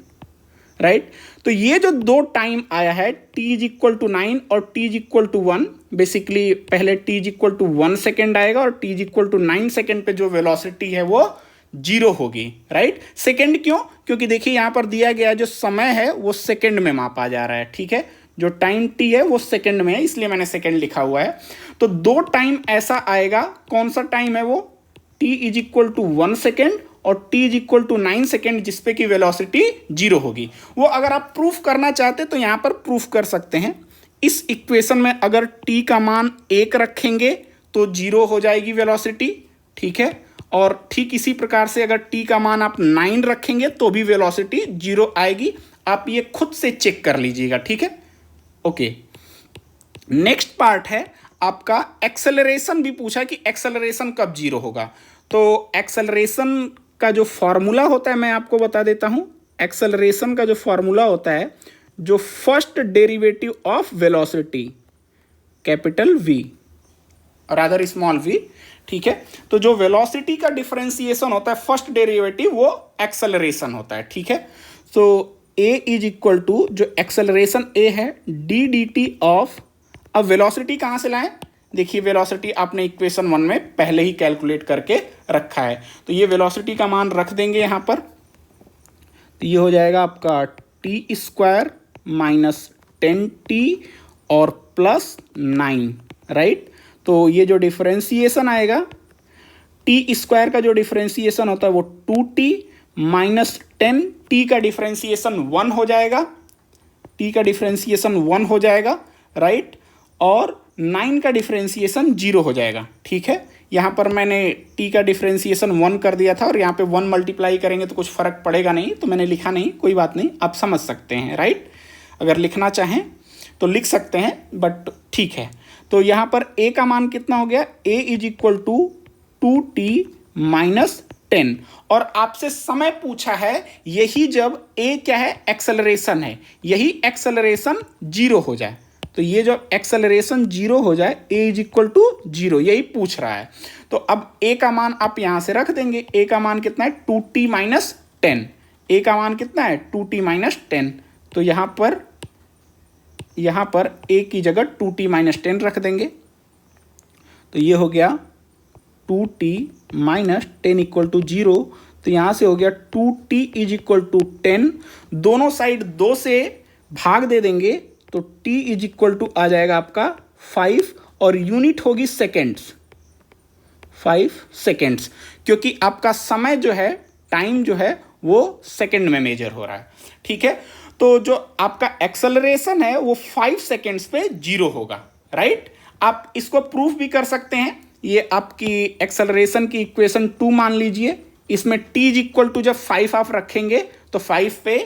राइट। तो ये जो दो टाइम आया है t इज इक्वल टू 9 और t is equal to 1, basically पहले t is equal to 1 second आएगा और t is equal to 9 second पे जो वेलोसिटी है वो जीरो होगी, राइट। सेकेंड क्यों, क्योंकि देखिए यहाँ पर दिया गया जो समय है वो सेकेंड में मापा जा रहा है, ठीक है। जो टाइम t है वो सेकेंड में है, इसलिए मैंने सेकेंड लिखा हुआ है। तो दो टाइम ऐसा आएगा, कौन सा टाइम है वो, t is equal to 1 second और t is equal to 9 second, जिसपे की वेलोसिटी जीरो होगी। वो अगर आप प्रूफ करना चाहते तो यहाँ पर प्रूफ कर सकते हैं। इस इक्वेशन में अगर t का मान 1 रखेंगे तो जीरो हो जाएगी वेलोसिटी, ठीक है। और ठीक इसी प्रकार से अगर t का मान आप 9 रखेंगे तो भी वेलोसिटी जीरो आएगी। आप ये खुद से चेक कर लीजिएगा, ठीक है, ओके। नेक्स्ट पार्ट है आपका एक्सेलरेशन। भी पूछा कि एक्सेलरेशन कब जीरो होगा। तो एक्सेलरेशन का जो फॉर्मूला होता है मैं आपको बता देता हूं। एक्सेलरेशन का जो फॉर्मूला होता है, जो first derivative of velocity, capital V और अदर स्मॉल v, ठीक है। तो जो वेलोसिटी का डिफरेंशिएशन होता है फर्स्ट डेरिवेटिव, वो एक्सेलरेशन होता है, ठीक है। तो a इज इक्वल टू, जो एक्सेलरेशन a है, डी डी टी ऑफ, अब वेलोसिटी कहाँ से लाएं, देखिए वेलोसिटी आपने इक्वेशन 1 में पहले ही कैलकुलेट करके रखा है। तो ये वेलोसिटी का मान रख देंगे यहाँ पर, तो ये हो जाएगा आपका टी स्क्वायर माइनस 10t और प्लस 9, राइट। तो ये जो डिफरेंशिएशन आएगा, टी स्क्वायर का जो डिफरेंशिएशन होता है वो 2t माइनस 10, t का डिफरेंशिएशन 1 हो जाएगा, t का डिफरेंशिएशन 1 हो जाएगा, राइट। और 9 का डिफरेंशिएशन 0 हो जाएगा, ठीक है। यहाँ पर मैंने t का डिफरेंशिएशन 1 कर दिया था और यहाँ पे 1 मल्टीप्लाई करेंगे तो कुछ फ़र्क पड़ेगा नहीं, तो मैंने लिखा नहीं, कोई बात नहीं, आप समझ सकते हैं, राइट। अगर लिखना चाहें तो लिख सकते हैं बट ठीक है। तो यहाँ पर a का मान कितना हो गया, a is equal to 2t minus 10, और आपसे समय पूछा है, यही जब a क्या है, एक्सेलरेशन है, यही एक्सेलरेशन 0 हो जाए, तो ये जब एक्सेलरेशन 0 हो जाए a इज इक्वल टू 0, यही पूछ रहा है। तो अब a का मान आप यहां से रख देंगे, a का मान कितना है 2t माइनस 10, a का मान कितना है 2t माइनस 10, तो यहां पर a की जगह 2t माइनस 10 रख देंगे, तो ये हो गया 2t माइनस 10 इक्वल टू 0, तो यहां से हो गया 2t इज इक्वल टू 10, दोनों साइड 2 से भाग दे देंगे तो t इज इक्वल टू आ जाएगा आपका 5, और यूनिट होगी सेकेंड्स, 5 सेकेंड्स, क्योंकि आपका समय जो है, टाइम जो है वो सेकेंड में मेजर हो रहा है। ठीक है, तो जो आपका एक्सेलरेशन है वो 5 सेकेंड्स पे 0 होगा, राइट। आप इसको प्रूफ भी कर सकते हैं, ये आपकी एक्सेलरेशन की इक्वेशन 2 मान लीजिए, इसमें t इज इक्वल टू जब 5 आप रखेंगे तो 5 पे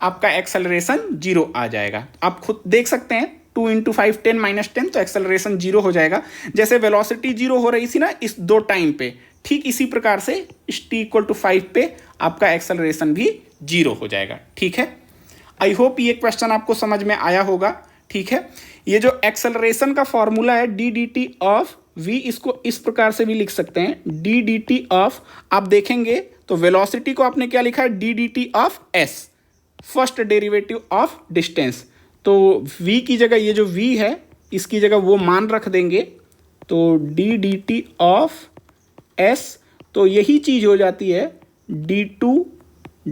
आपका एक्सेलरेशन 0 आ जाएगा। आप खुद देख सकते हैं, 2 इंटू 5 10 माइनस 10, तो एक्सेलरेशन 0 हो जाएगा। जैसे वेलोसिटी 0 हो रही थी ना इस 2 टाइम पे, ठीक इसी प्रकार से इस t इक्वल टू 5 पे आपका एक्सेलरेशन भी 0 हो जाएगा। ठीक है, आई होप ये क्वेश्चन आपको समझ में आया होगा। ठीक है, ये जो एक्सेलरेशन का फॉर्मूला है D D T of v, इसको इस प्रकार से भी लिख सकते हैं, डी डी टी ऑफ, आप देखेंगे तो वेलोसिटी को आपने क्या लिखा है, D D T of s, first derivative of distance, तो v की जगह ये जो v है इसकी जगह वो मान रख देंगे, तो D D T of s, तो यही चीज हो जाती है d2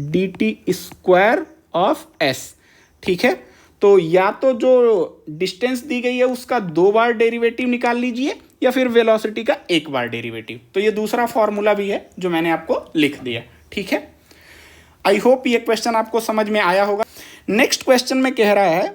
dt square of s। ठीक है, तो या तो जो डिस्टेंस दी गई है उसका 2 बार डेरिवेटिव निकाल लीजिए, या फिर वेलोसिटी का 1 बार डेरिवेटिव, तो ये दूसरा फॉर्मूला भी है जो मैंने आपको लिख दिया। ठीक है, आई होप ये क्वेश्चन आपको समझ में आया होगा। नेक्स्ट क्वेश्चन में कह रहा है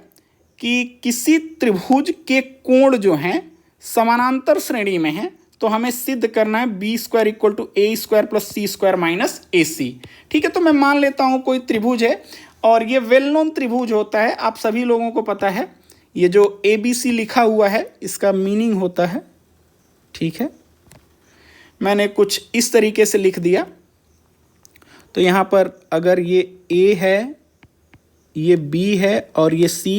कि किसी त्रिभुज के कोण जो हैं समानांतर श्रेणी में हैं, तो हमें सिद्ध करना है B square equal to A square plus C square minus A C. ठीक है, तो मैं मान लेता हूं कोई त्रिभुज है, और ये वेल नोन त्रिभुज होता है, आप सभी लोगों को पता है, ये जो ए बी सी लिखा हुआ है इसका मीनिंग होता है। ठीक है, मैंने कुछ इस तरीके से लिख दिया, तो यहाँ पर अगर ये ए है, ये बी है और ये सी,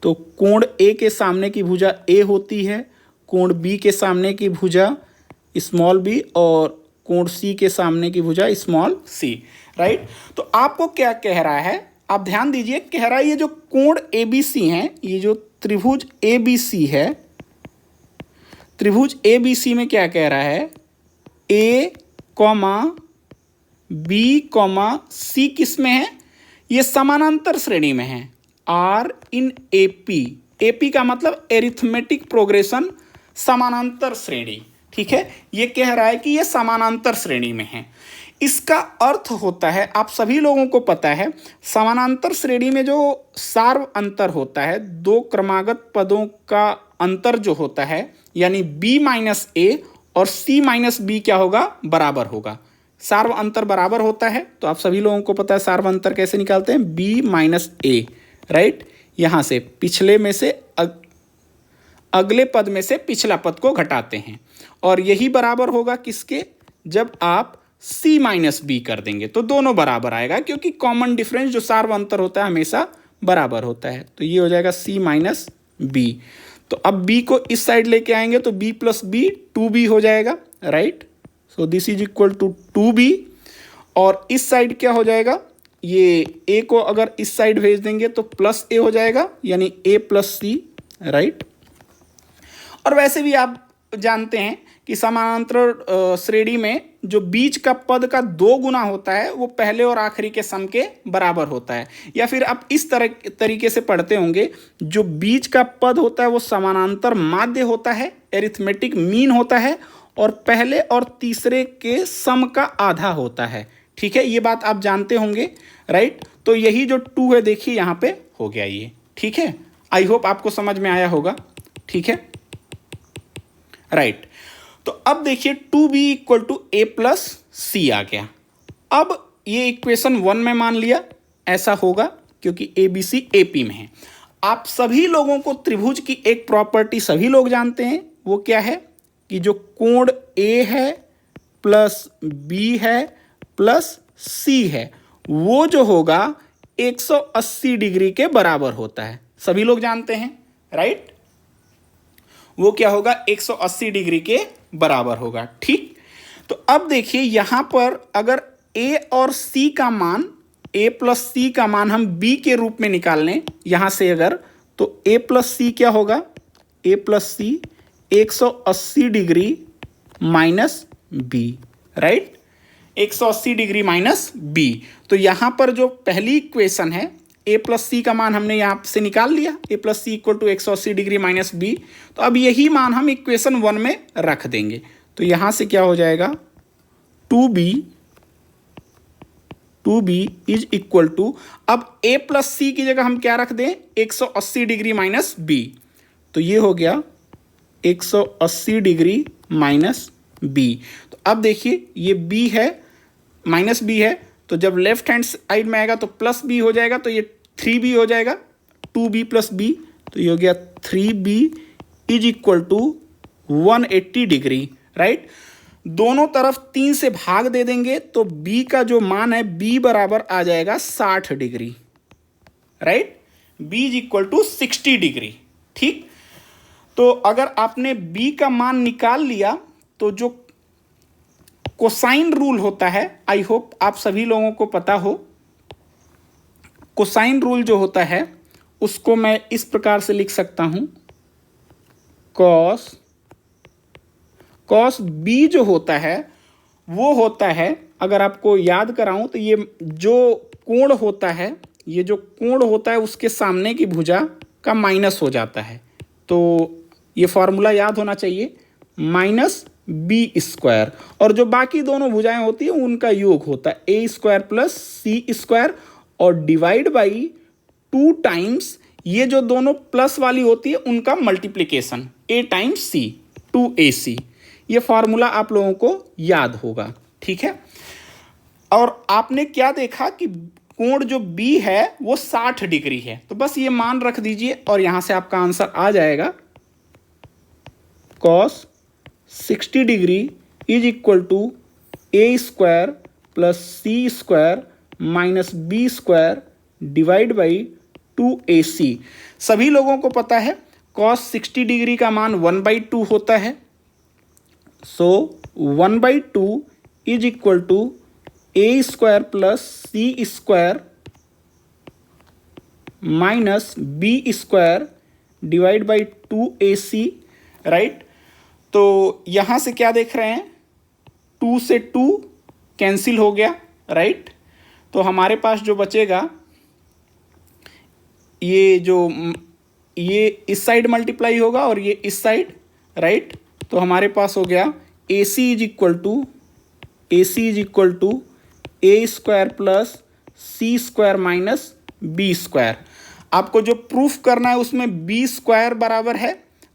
तो कोण ए के सामने की भुजा ए होती है, कोण बी के सामने की भुजा स्मॉल बी, और कोण सी के सामने की भुजा स्मॉल सी, राइट। तो आपको क्या कह रहा है, आप ध्यान दीजिए, कह रहा है ये जो कोण ए बी सी हैं, ये जो त्रिभुज ए बी सी है, त्रिभुज ए बी सी में क्या कह रहा है, ए कॉमा बी कॉमा सी किस में है, ये समानांतर श्रेणी में है, आर इन एपी, एपी का मतलब एरिथमेटिक प्रोग्रेशन, समानांतर श्रेणी। ठीक है, ये कह रहा है कि ये समानांतर श्रेणी में है। इसका अर्थ होता है, आप सभी लोगों को पता है, समानांतर श्रेणी में जो सार्व अंतर होता है, 2 क्रमागत पदों का अंतर जो होता है, यानी b माइनस ए और c माइनस बी क्या होगा, बराबर होगा। सार्व अंतर बराबर होता है, तो आप सभी लोगों को पता है सार्व अंतर कैसे निकालते हैं, b माइनस ए, राइट। यहाँ से पिछले में से अगले पद में से पिछला पद को घटाते हैं, और यही बराबर होगा किसके, जब आप c माइनस बी कर देंगे तो दोनों बराबर आएगा, क्योंकि कॉमन डिफरेंस जो सार्व अंतर होता है हमेशा बराबर होता है। तो ये हो जाएगा c माइनस बी। तो अब b को इस साइड लेके आएंगे तो b प्लस बी 2b हो जाएगा, right. So this is equal to 2b, और इस साइड क्या हो जाएगा, ये a को अगर इस साइड भेज देंगे तो प्लस a हो जाएगा, यानी a प्लस सी, राइट। और वैसे भी आप जानते हैं कि समानांतर श्रेणी में जो बीच का पद का 2 गुना होता है वो पहले और आखिरी के सम के बराबर होता है, या फिर आप इस तरीके से पढ़ते होंगे, जो बीच का पद होता है वो समानांतर माध्य होता है, एरिथमेटिक मीन होता है, और पहले और तीसरे के सम का आधा होता है। ठीक है, ये बात आप जानते होंगे, राइट। तो यही जो 2 है देखिए यहाँ पे हो गया ये। ठीक है, आई होप आपको समझ में आया होगा। ठीक है, राइट। तो अब देखिए 2b equal to A plus C आ गया। अब ये इक्वेशन 1 में मान लिया ऐसा होगा, क्योंकि A B C A P में है। आप सभी लोगों को त्रिभुज की एक प्रॉपर्टी सभी लोग जानते हैं, वो क्या है कि जो कोण ए है प्लस बी है प्लस सी है वो जो होगा 180 डिग्री के बराबर होता है, सभी लोग जानते हैं, राइट। वो क्या होगा 180 डिग्री के बराबर होगा, ठीक। तो अब देखिए यहां पर अगर ए और सी का मान, ए प्लस सी का मान हम बी के रूप में निकाल लें यहां से अगर, तो ए प्लस सी क्या होगा, A plus C 180 degree minus B, right, 180 degree minus B. तो यहां पर जो पहली इक्वेशन है ए प्लस सी का मान हमने यहां से निकाल लिया, A plus C equal to 180 degree minus B. तो अब यही मान हम इक्वेशन 1 में रख देंगे, तो यहां से क्या हो जाएगा 2b इज इक्वल टू, अब a प्लस सी की जगह हम क्या रख दें 180 डिग्री माइनस बी, तो ये हो गया 180 डिग्री माइनस बी। तो अब देखिए ये b है माइनस b है, तो जब लेफ्ट हैंड साइड में आएगा तो प्लस b हो जाएगा, तो ये 3b हो जाएगा, 2b प्लस b, तो ये हो गया 3b is equal to 180 degree, right. दोनों तरफ 3 से भाग दे देंगे तो b का जो मान है b बराबर आ जाएगा 60 degree, right, b is equal to 60 degree, ठीक। तो अगर आपने b का मान निकाल लिया तो जो कोसाइन रूल होता है, आई होप आप सभी लोगों को पता हो, कोसाइन रूल जो होता है उसको मैं इस प्रकार से लिख सकता हूं, कॉस बी जो होता है वो होता है, अगर आपको याद कराऊं तो ये जो कोण होता है, ये जो कोण होता है उसके सामने की भुजा का माइनस हो जाता है, तो ये फॉर्मूला याद होना चाहिए, माइनस बी स्क्वायर, और जो बाकी दोनों भुजाएं होती है उनका योग होता है ए स्क्वायर प्लस सी स्क्वायर, और डिवाइड बाई 2 टाइम्स ये जो दोनों प्लस वाली होती है उनका मल्टीप्लिकेशन ए टाइम्स सी, 2ac। ये फॉर्मूला आप लोगों को याद होगा, ठीक है। और आपने क्या देखा कि कोण जो b है वो 60 डिग्री है, तो बस ये मान रख दीजिए और यहां से आपका आंसर आ जाएगा, cos 60 degree is equal to A square plus C square minus B square divide by 2ac। सभी लोगों को पता है cos 60 डिग्री का मान 1/2 होता है, so 1/2 is equal to A square plus C square minus B square divide by 2ac, right. तो यहां से क्या देख रहे हैं 2 से 2 कैंसिल हो गया, राइट। तो हमारे पास जो बचेगा ये इस साइड मल्टीप्लाई होगा और ये इस साइड, राइट। तो हमारे पास हो गया AC is equal to A square plus C square minus B square. आपको जो प्रूफ करना है उसमें बी स्क्वायर बराबर है,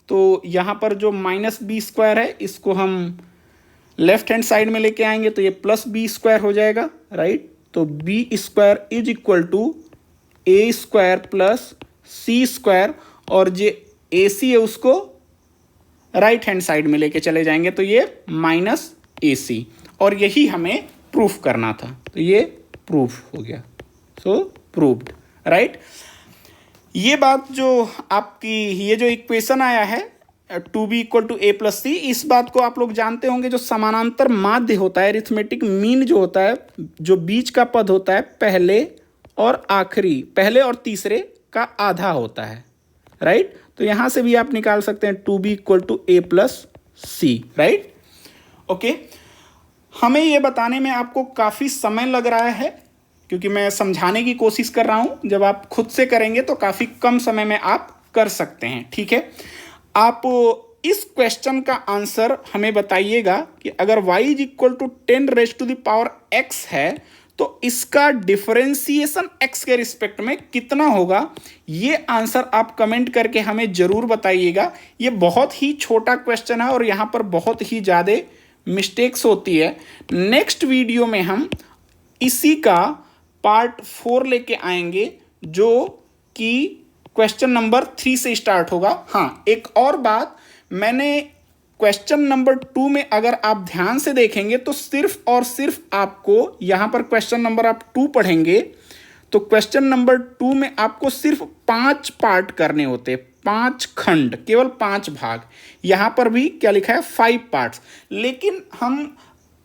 तो यहाँ पर जो माइनस बी स्क्वायर है इसको हम लेफ्ट हैंड साइड में लेके आएंगे तो ये प्लस बी स्क्वायर हो जाएगा, राइट। तो B square is equal to A square plus C square, और जो ए सी है उसको राइट हैंड साइड में लेके चले जाएंगे तो ये माइनस ए सी, और यही हमें प्रूफ करना था, तो ये प्रूफ हो गया, सो प्रूव्ड, राइट। ये बात जो आपकी ये जो इक्वेशन आया है 2b equal to A plus C, इस बात को आप लोग जानते होंगे, जो समानांतर माध्य होता है, अरिथमेटिक मीन जो होता है, जो बीच का पद होता है पहले और तीसरे का आधा होता है, राइट। तो यहां से भी आप निकाल सकते हैं 2b equal to A plus C, right, okay. हमें ये बताने में आपको काफ़ी समय लग रहा है क्योंकि मैं समझाने की कोशिश कर रहा हूं, जब आप खुद से करेंगे तो काफ़ी कम समय में आप कर सकते हैं, ठीक है। आप इस क्वेश्चन का आंसर हमें बताइएगा कि अगर y is equal to 10 raise to the power x है तो इसका डिफरेंशिएशन x के रिस्पेक्ट में कितना होगा, ये आंसर आप कमेंट करके हमें ज़रूर बताइएगा। ये बहुत ही छोटा क्वेश्चन है और यहाँ पर बहुत ही ज़्यादा मिस्टेक्स होती है। नेक्स्ट वीडियो में हम इसी का पार्ट 4 लेके आएंगे, जो कि क्वेश्चन नंबर 3 से स्टार्ट होगा। हाँ, एक और बात, मैंने क्वेश्चन नंबर 2 में अगर आप ध्यान से देखेंगे तो सिर्फ और सिर्फ आपको यहाँ पर क्वेश्चन नंबर आप 2 पढ़ेंगे तो क्वेश्चन नंबर 2 में आपको सिर्फ 5 पार्ट करने होते, 5 खंड, केवल 5 भाग। यहाँ पर भी क्या लिखा है, 5 पार्ट्स। लेकिन हम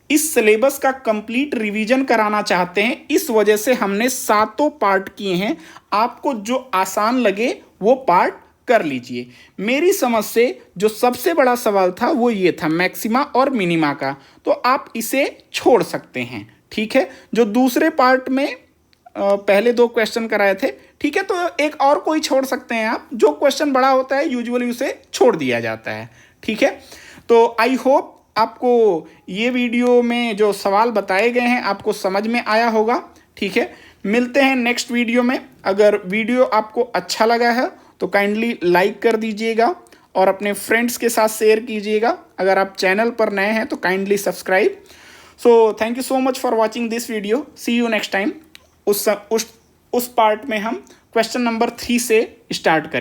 इस सिलेबस का कंप्लीट रिवीजन कराना चाहते हैं, इस वजह से हमने 7 पार्ट किए हैं। आपको जो आसान लगे वो पार्ट कर लीजिए। मेरी समझ से जो सबसे बड़ा सवाल था वो ये था, मैक्सिमा और मिनिमा का, तो आप इसे छोड़ सकते हैं। ठीक है, जो दूसरे पार्ट में पहले 2 क्वेश्चन कराए थे, ठीक है, तो एक और कोई छोड़ सकते हैं आप। जो क्वेश्चन बड़ा होता है यूजुअली उसे छोड़ दिया जाता है। ठीक है, तो आई होप आपको ये वीडियो में जो सवाल बताए गए हैं आपको समझ में आया होगा। ठीक है, मिलते हैं नेक्स्ट वीडियो में। अगर वीडियो आपको अच्छा लगा है तो काइंडली लाइक कर दीजिएगा और अपने फ्रेंड्स के साथ शेयर कीजिएगा। अगर आप चैनल पर नए हैं तो kindly subscribe. So thank you so much for watching this video. See you next time. उस पार्ट में हम क्वेश्चन नंबर 3 से स्टार्ट करें।